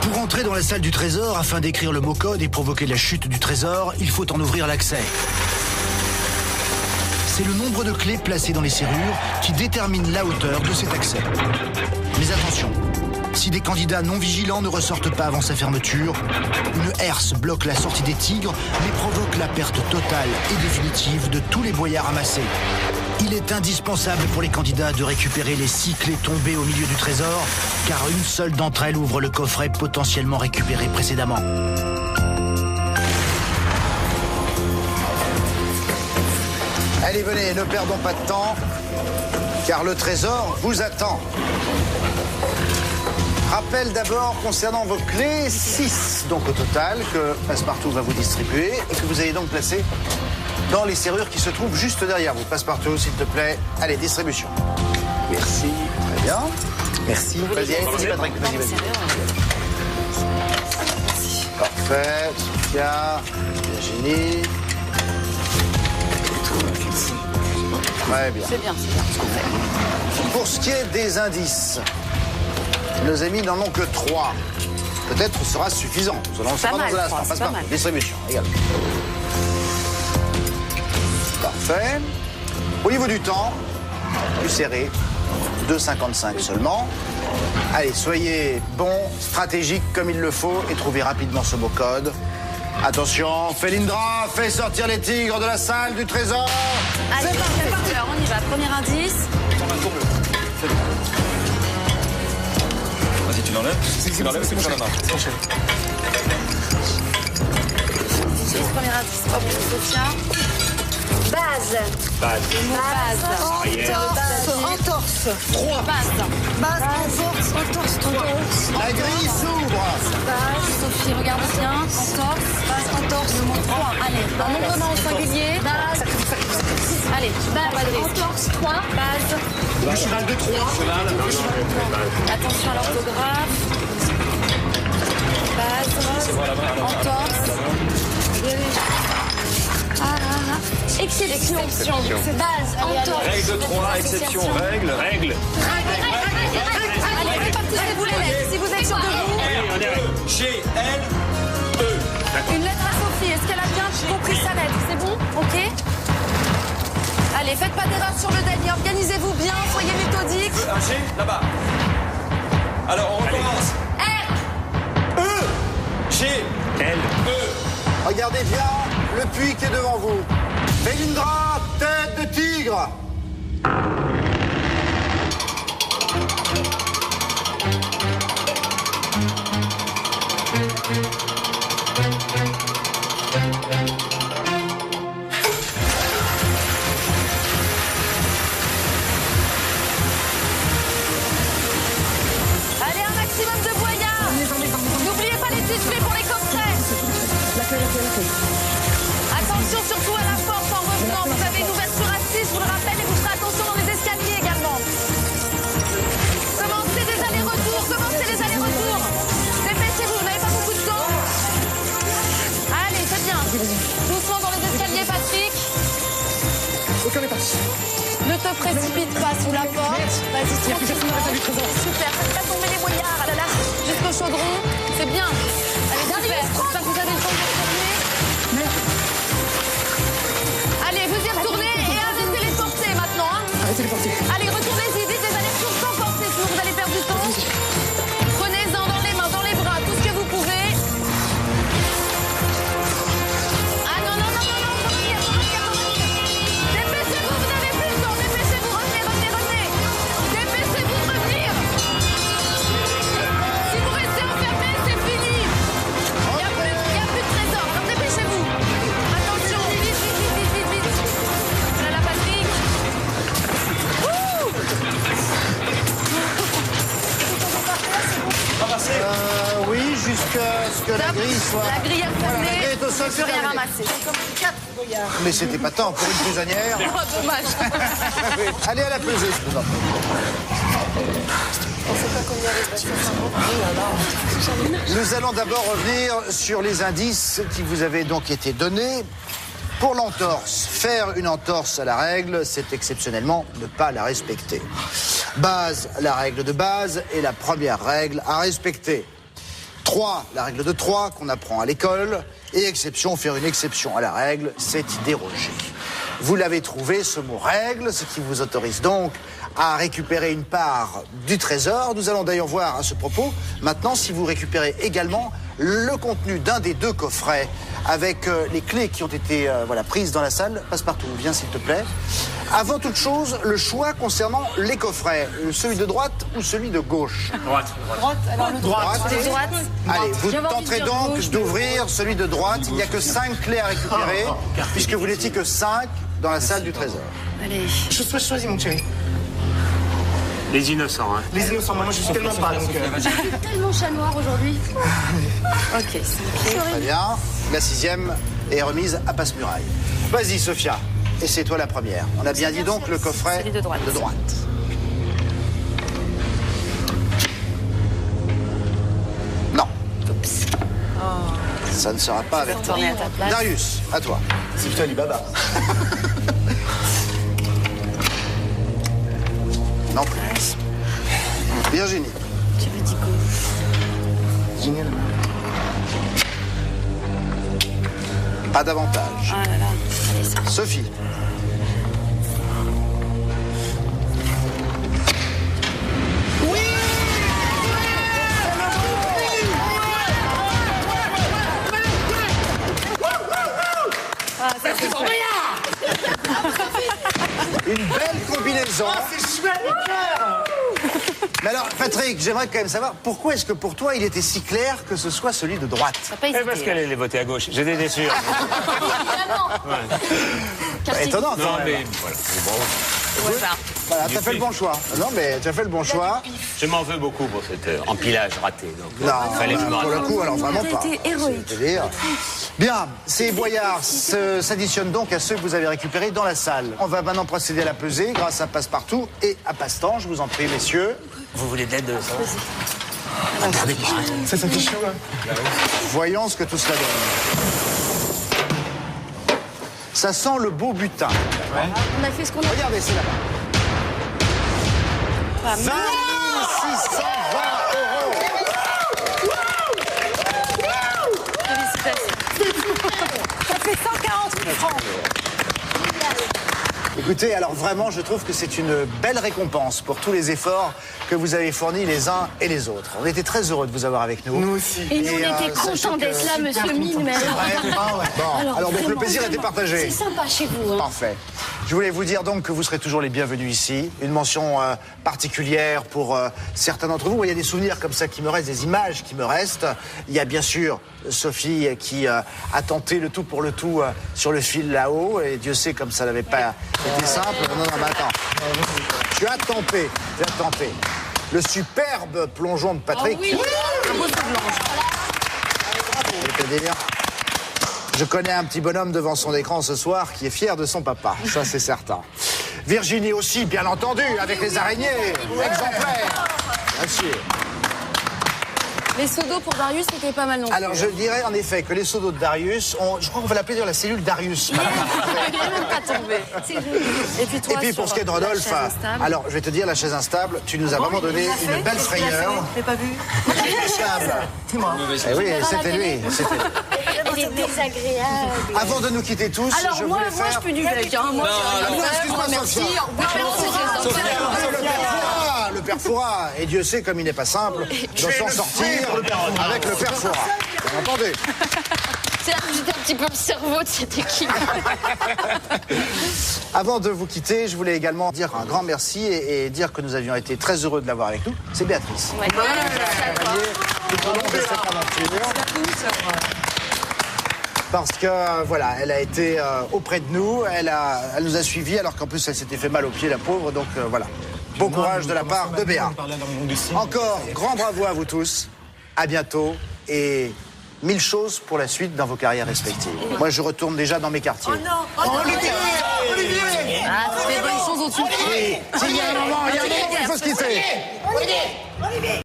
Pour entrer dans la salle du trésor, afin d'écrire le mot code et provoquer la chute du trésor, il faut en ouvrir l'accès. C'est le nombre de clés placées dans les serrures qui détermine la hauteur de cet accès. Mais attention, si des candidats non vigilants ne ressortent pas avant sa fermeture, une herse bloque la sortie des tigres, mais provoque la perte totale et définitive de tous les boyards amassés. Il est indispensable pour les candidats de récupérer les 6 clés tombées au milieu du trésor, car une seule d'entre elles ouvre le coffret potentiellement récupéré précédemment. Allez, venez, ne perdons pas de temps, car le trésor vous attend. Rappel d'abord concernant vos clés, 6 donc au total, que Passepartout va vous distribuer et que vous allez donc placer dans les serrures qui se trouvent juste derrière vous. Passepartout, s'il te plaît. Allez, distribution. Merci. Très bien. Merci. Vas-y, Patrick, vas-y. Parfait. Sophia, Virginie. Très bien. C'est bien ce qu'on fait. Pour ce qui est des indices, nos amis n'en ont que 3. Peut-être sera suffisant. Nous allons le savoir dans un instant. Passepartout. Distribution, également. Parfait. Au niveau du temps, plus serré, 2,55 seulement. Allez, soyez bons, stratégiques comme il le faut et trouvez rapidement ce mot code. Attention, Felindra, fais sortir les tigres de la salle du trésor. Allez, c'est parti. Alors, on y va. Premier indice. Vas-y, tu l'enlèves. Tu l'enlèves, c'est bon, la main. Premier indice. Hop, Sophia. Base. Base. Entorse. 3. Base, entorse. La grille s'ouvre. Base. Sophie, regarde bien. Entorse. Base, entorse. Le mot 3. Allez, un nombre au singulier. Base. Allez, base. Entorse, 3. Base. Le cheval de 3. Attention à l'orthographe. Base. Entorse. Exception. C'est base. Entorse. Règle 3, exception, règle. Allez, répartissez-vous les lettres. Si vous êtes sûr de vous. G, L, E. Une lettre à Sophie. Est-ce qu'elle a bien compris sa lettre? C'est bon? Ok. Allez, faites pas d'erreur sur le délire. Organisez-vous bien. Soyez méthodiques. Un G, là-bas. Alors, on recommence. R. E. G, L, E. Regardez bien le puits qui est devant vous. Felindra, tête de tigre. Allez, un maximum de boyards. N'oubliez pas les tissus pour les coffrets. Attention surtout à la porte en revenant. Vous avez une ouverture à 6, vous le rappelle, et vous ferez attention dans les escaliers également. Commencez les allers-retours. Dépêchez-vous, vous n'avez pas beaucoup de temps. Allez, c'est bien. Doucement dans les escaliers, Patrick. Ne te précipite pas sous la porte. Vas-y, tranquillement. Super, faites pas tomber les boyards. Ah là là, jusqu'au chaudron. C'est bien. Allez, super. J'espère que vous avez le temps de terminer. Allez, vous y retournez et arrêtez les portées maintenant. Hein. Allez, retournez-y, vite, les allers-retours sans portée, sinon vous allez perdre du temps. Prenez-en dans les mains, dans les bras, tout ce que vous pouvez. Ah non, revenez. Dépêchez-vous, vous n'avez plus le temps. Dépêchez-vous, revenez. Dépêchez-vous de revenir. Si vous restez enfermés, c'est fini. Il n'y a plus de trésor, alors dépêchez-vous. Attention, vite. Là, la Patrick. Oui, jusqu'à ce que la grille soit... La grille a Voilà, fermé, la grille est au sol, plus c'est rien terminé. ramasser. Mais c'était pas tant pour une prisonnière. Oh, dommage. Allez à la pesée, je vous en prie. Nous allons d'abord revenir sur les indices qui vous avaient donc été donnés. Pour l'entorse, faire une entorse à la règle, c'est exceptionnellement ne pas la respecter. Base, la règle de base est la première règle à respecter. 3, la règle de 3 qu'on apprend à l'école. Et exception, faire une exception à la règle, c'est y déroger. Vous l'avez trouvé, ce mot règle, ce qui vous autorise donc à récupérer une part du trésor. Nous allons d'ailleurs voir à ce propos, maintenant, si vous récupérez également le contenu d'un des 2 coffrets avec les clés qui ont été prises dans la salle. Passe-partout, viens s'il te plaît. Avant toute chose, le choix concernant les coffrets, celui de droite ou celui de gauche? Droite. Droite. Allez, vous J'avais envie de tenterez dire donc gauche, d'ouvrir celui de droite. Il n'y a que 5 clés à récupérer, puisque vous n'étiez que 5 dans la salle du trésor. Allez. Je choisis, mon chéri. Les innocents, hein. Les innocents, moi je suis tellement pas, donc... Tellement chat noir aujourd'hui. Ok, c'est Très bien. La 6e est remise à Passe-Muraille. Vas-y, Sophia. Et c'est toi la première. On a bien dit donc le coffret Celui de droite. Non. Ça ne sera pas avec toi. Retourner à ta place. Darius, à toi. C'est plutôt Alibaba. Non plus. Virginie. Tu me dis gauche. Génial. Pas d'avantage. Ah là là. Allez, c'est Sophie. Une belle combinaison. C'est chouette, le cœur. Mais alors, Patrick, j'aimerais quand même savoir pourquoi est-ce que pour toi il était si clair que ce soit celui de droite? T'as pas hésité. Parce qu'elle allait voter à gauche. J'étais déçu. Étonnant. Non, quand même. mais voilà. Bon, Voilà, t'as fait le bon choix. Non, mais tu as fait le bon choix. je m'en veux beaucoup pour cet empilage raté. Donc, Non, fallait que je me pour le rattrape. coup, alors vraiment pas. été héroïque. C'est-à-dire- Bien, ces boyards s'additionnent donc à ceux que vous avez récupérés dans la salle. On va maintenant procéder à la pesée grâce à Passe-Partout et à Passe-Temps. Je vous en prie, messieurs. Vous voulez de l'aide de ça? Ça fait chaud, hein. Voyons ce que tout cela donne. Ça sent le beau butin. On a fait ce qu'on a. Regardez, c'est là-bas. Pas 20 mal. 620 €. Félicitations. Ça fait 148 francs. Écoutez, alors vraiment, je trouve que c'est une belle récompense pour tous les efforts que vous avez fournis les uns et les autres. On était très heureux de vous avoir avec nous. Nous aussi. Et nous, on Et, était sachez contents que- d'être là, monsieur Mine, mais alors... Ah ouais. Bon, alors donc le vraiment, plaisir était partagé. C'est sympa chez vous. Hein. Parfait. Je voulais vous dire donc que vous serez toujours les bienvenus ici. Une mention particulière pour certains d'entre vous. Il y a des souvenirs comme ça qui me restent, des images qui me restent. Il y a bien sûr Sophie qui a tenté le tout pour le tout sur le fil là-haut. Et Dieu sait comme ça n'avait pas été simple. Non, mais attends. Tu as tenté. Le superbe plongeon de Patrick. Oui, un beau blanche. Je vais te dire, je connais un petit bonhomme devant son écran ce soir qui est fier de son papa, ça c'est certain. Virginie aussi, bien entendu, avec les araignées, exemplaire. Bien sûr. Les seaux d'eau pour Darius, c'était pas mal non plus. Alors je dirais en effet que les seaux d'eau de Darius, je crois qu'on va l'appeler la cellule Darius. Il est même pas tombé. Et puis toi, Et puis pour ce qui est de sur la Rodolphe, chaise instable. alors je vais te dire, la chaise instable, tu nous as vraiment donné une belle frayeur. Je l'ai pas vu. Instable. C'est moi. Eh oui, c'était lui. C'était lui. Il est désagréable. Avant de nous quitter tous, Alors je moi, voulais faire... je peux du bec. Hein. Moi, Ah non, excuse-moi, merci. Sophia. Au revoir. Le père Fouras, et Dieu sait comme il n'est pas simple de s'en sortir avec le père Fouras. Bien entendu. C'est là que j'étais un petit peu le cerveau de cette équipe. Avant de vous quitter, je voulais également dire un grand merci et dire que nous avions été très heureux de l'avoir avec nous. C'est Béatrice. Ouais. Tout au long de cette aventure. Parce que voilà, elle a été auprès de nous, elle nous a suivis alors qu'en plus elle s'était fait mal aux pieds, la pauvre. Donc voilà, bon courage de la part de Béa. Encore grand bravo à vous tous, à bientôt et 1000 choses pour la suite dans vos carrières respectives. Moi je retourne déjà dans mes quartiers. Olivier. Ah, tu fais bonnes choses au-dessus. S'il y a un moment, il faut se quitter.